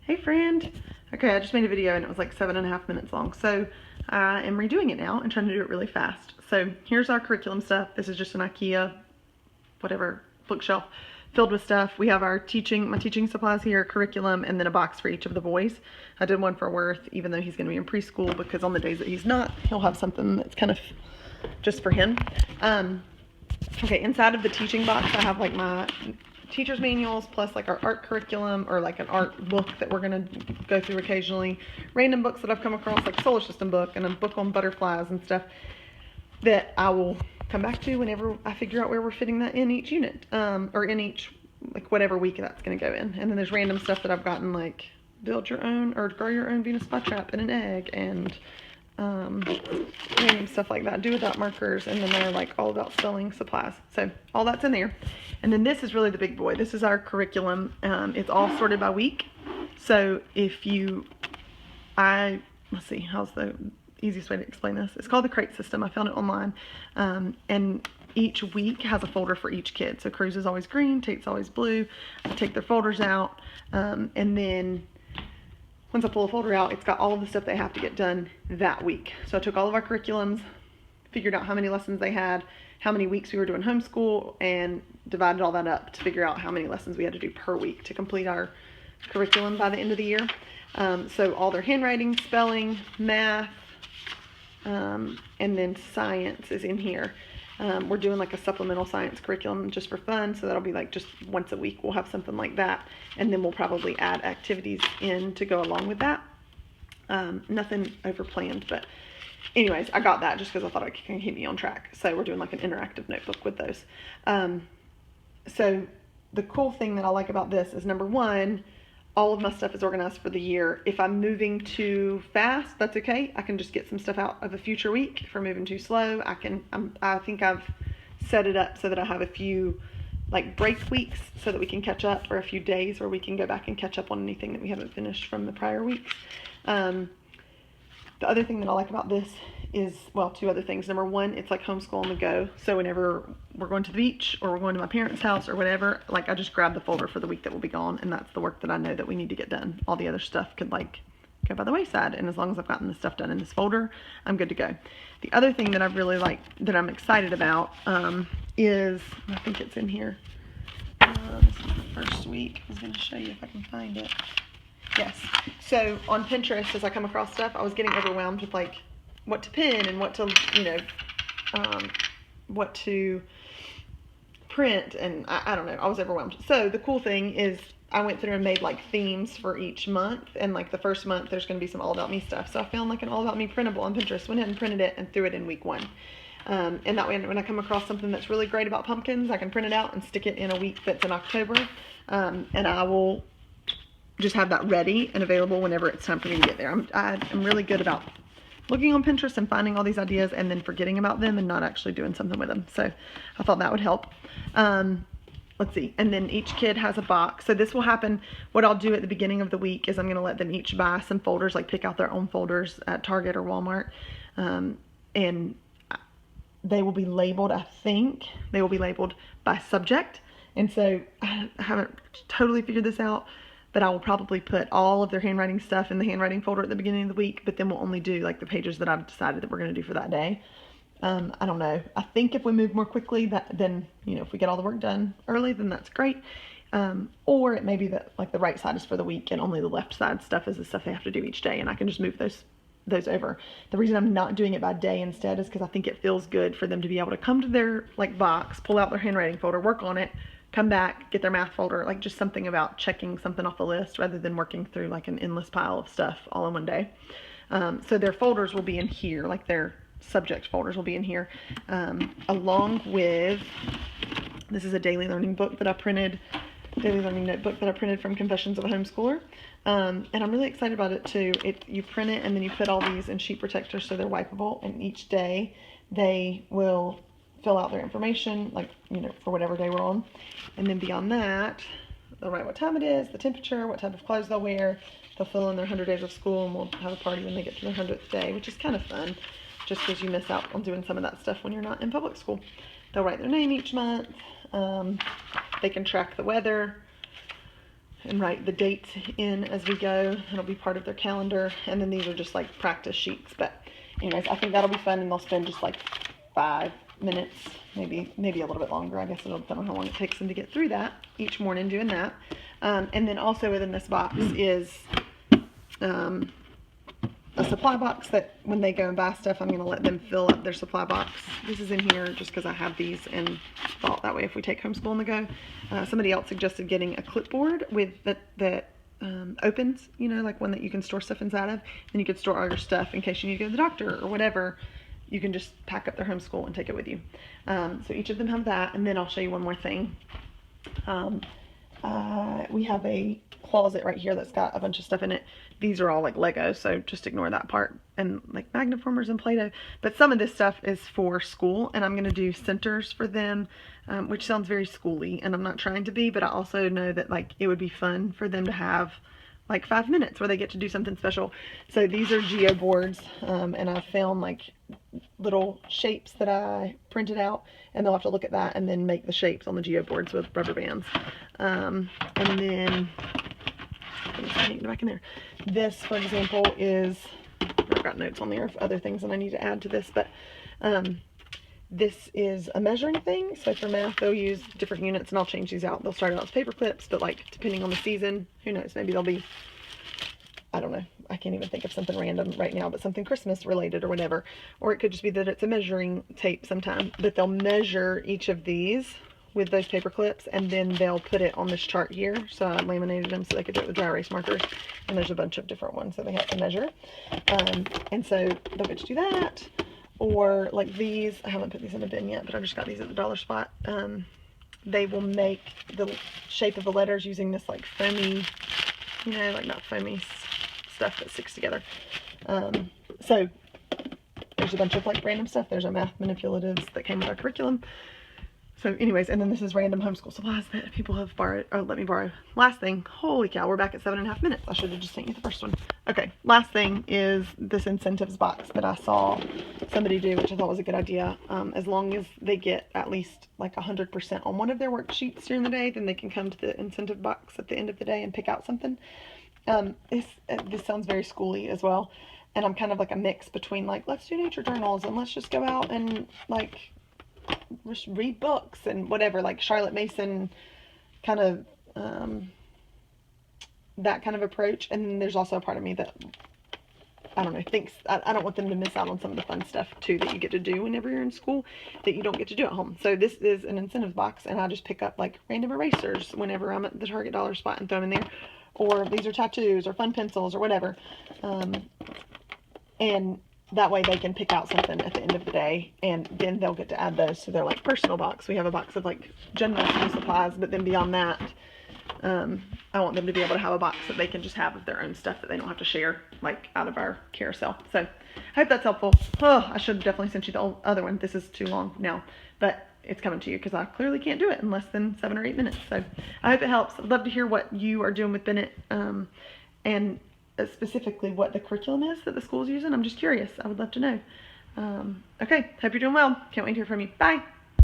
Hey friend. Okay, I just made a video and it was like 7.5 minutes long. So I am redoing it now and trying to do it really fast. So here's our curriculum stuff. This is just an IKEA, whatever, bookshelf filled with stuff. We have our my teaching supplies here, curriculum, and then a box for each of the boys. I did one for Worth, even though he's gonna be in preschool, because on the days that he's not, he'll have something that's kind of just for him. Okay, inside of the teaching box, I have like my teacher's manuals plus like our art curriculum or like an art book that we're going to go through occasionally, random books that I've come across, like solar system book and a book on butterflies and stuff that I will come back to whenever I figure out where we're fitting that in each unit, or in each, like whatever week that's going to go in. And then there's random stuff that I've gotten, like build your own or grow your own Venus flytrap in an egg, and random stuff like that, do without markers, and then they're like all about spelling supplies. So all that's in there. And then this is really the big boy. This is our curriculum. It's all sorted by week. So if you, let's see, how's the easiest way to explain this? It's called the crate system. I found it online. And each week has a folder for each kid. So Cruz is always green, Tate's always blue. I take their folders out, and then once I pull a folder out, it's got all of the stuff they have to get done that week. So I took all of our curriculums, figured out how many lessons they had, how many weeks we were doing homeschool, and divided all that up to figure out how many lessons we had to do per week to complete our curriculum by the end of the year. So all their handwriting, spelling, math, and then science is in here. We're doing like a supplemental science curriculum just for fun, so that'll be like just once a week we'll have something like that, and then we'll probably add activities in to go along with that. Nothing over planned, but anyways, I got that just because I thought it can keep me on track. So we're doing like an interactive notebook with those. So the cool thing that I like about this is, number one, all of my stuff is organized for the year. If I'm moving too fast, that's okay. I can just get some stuff out of a future week. If we're moving too slow, I think I've set it up so that I have a few like break weeks so that we can catch up, or a few days where we can go back and catch up on anything that we haven't finished from the prior weeks. The other thing that I like about this is, well, two other things. Number one, it's like homeschool on the go. So whenever we're going to the beach or we're going to my parents' house or whatever, like I just grab the folder for the week that will be gone, and that's the work that I know that we need to get done. All the other stuff could like go by the wayside, and as long as I've gotten the stuff done in this folder, I'm good to go. The other thing that I really like, that I'm excited about, is, I think it's in here. This is the first week. I was going to show you if I can find it. Yes. So on Pinterest, as I come across stuff, I was getting overwhelmed with like what to pin and what to, what to print, and I don't know, I was overwhelmed. So the cool thing is I went through and made like themes for each month, and like the first month there's going to be some all about me stuff. So I found like an all about me printable on Pinterest, went ahead and printed it and threw it in week one. And that way when I come across something that's really great about pumpkins, I can print it out and stick it in a week that's in October, and I will just have that ready and available whenever it's time for me to get there. I'm really good about looking on Pinterest and finding all these ideas and then forgetting about them and not actually doing something with them. So I thought that would help. Let's see. And then each kid has a box. So this will happen. What I'll do at the beginning of the week is I'm going to let them each buy some folders, like pick out their own folders at Target or Walmart. And they will be labeled, I think, they will be labeled by subject. And so I haven't totally figured this out, but I will probably put all of their handwriting stuff in the handwriting folder at the beginning of the week, but then we'll only do like the pages that I've decided that we're going to do for that day. I don't know. I think if we move more quickly, then, if we get all the work done early, then that's great. Or it may be that like the right side is for the week and only the left side stuff is the stuff they have to do each day, and I can just move those over. The reason I'm not doing it by day instead is because I think it feels good for them to be able to come to their like box, pull out their handwriting folder, work on it, come back, get their math folder, like just something about checking something off the list rather than working through like an endless pile of stuff all in one day. So their folders will be in here, like their subject folders will be in here, along with, this is a daily learning book that I printed, daily learning notebook that I printed from Confessions of a Homeschooler. And I'm really excited about it too. You print it and then you put all these in sheet protectors so they're wipeable, and each day they will fill out their information, like, for whatever day we're on. And then beyond that, they'll write what time it is, the temperature, what type of clothes they'll wear. They'll fill in their 100 days of school, and we'll have a party when they get to their 100th day, which is kind of fun, just because you miss out on doing some of that stuff when you're not in public school. They'll write their name each month. They can track the weather. and write the dates in as we go. It'll be part of their calendar. And then these are just like practice sheets. But anyways, I think that'll be fun, and they'll spend just like 5 minutes, maybe a little bit longer. I guess it'll depend on how long it takes them to get through that each morning doing that. And then also within this box is a supply box that when they go and buy stuff, I'm going to let them fill up their supply box. This is in here just because I have these and thought that way if we take homeschool on the go. Somebody else suggested getting a clipboard with that opens, you know, like one that you can store stuff inside of. Then you could store all your stuff in case you need to go to the doctor or whatever. You can just pack up their homeschool and take it with you. So each of them have that. And then I'll show you one more thing. We have a closet right here that's got a bunch of stuff in it. These are all like Lego, so just ignore that part, and like magniformers and Play-Doh. But some of this stuff is for school, and I'm going to do centers for them, which sounds very schooly, and I'm not trying to be, but I also know that like it would be fun for them to have like 5 minutes where they get to do something special. So these are geo boards, and I found like little shapes that I printed out, and they'll have to look at that and then make the shapes on the geo boards with rubber bands. And then hang it back in there. This, for example, is, I've got notes on there of other things that I need to add to this, but this is a measuring thing. So for math, they'll use different units, and I'll change these out. They'll start out as paper clips, but like depending on the season, who knows, maybe they'll be, I don't know, I can't even think of something random right now, but something Christmas related or whatever. Or it could just be that it's a measuring tape sometime, but they'll measure each of these with those paper clips, and then they'll put it on this chart here. So I laminated them so they could do it with dry erase markers, and there's a bunch of different ones that they have to measure. And so they'll get to do that. Or like these, I haven't put these in a bin yet, but I just got these at the dollar spot. They will make the shape of the letters using this like foamy, you know, like not foamy stuff that sticks together. So there's a bunch of like random stuff. There's our math manipulatives that came with our curriculum. So anyways, and then this is random homeschool supplies that people have borrowed, or let me borrow. Last thing, holy cow, we're back at 7.5 minutes. I should have just sent you the first one. Okay, last thing is this incentives box that I saw somebody do, which I thought was a good idea. As long as they get at least like 100% on one of their worksheets during the day, then they can come to the incentive box at the end of the day and pick out something. This sounds very schooly as well. And I'm kind of like a mix between like, let's do nature journals and let's just go out and like just read books and whatever, like Charlotte Mason kind of that kind of approach. And then there's also a part of me that I don't know, thinks I don't want them to miss out on some of the fun stuff too that you get to do whenever you're in school that you don't get to do at home. So this is an incentives box, and I just pick up like random erasers whenever I'm at the Target dollar spot and throw them in there, or these are tattoos or fun pencils or whatever, and that way they can pick out something at the end of the day, and then they'll get to add those to their like personal box. We have a box of like general school supplies, but then beyond that, I want them to be able to have a box that they can just have of their own stuff that they don't have to share like out of our carousel. So I hope that's helpful. Oh, I should have definitely sent you the other one. This is too long now, but it's coming to you because I clearly can't do it in less than 7 or 8 minutes. So I hope it helps. I'd love to hear what you are doing with Bennett, and specifically what the curriculum is that the school's using. I'm just curious. I would love to know. Okay, hope you're doing well. Can't wait to hear from you. Bye.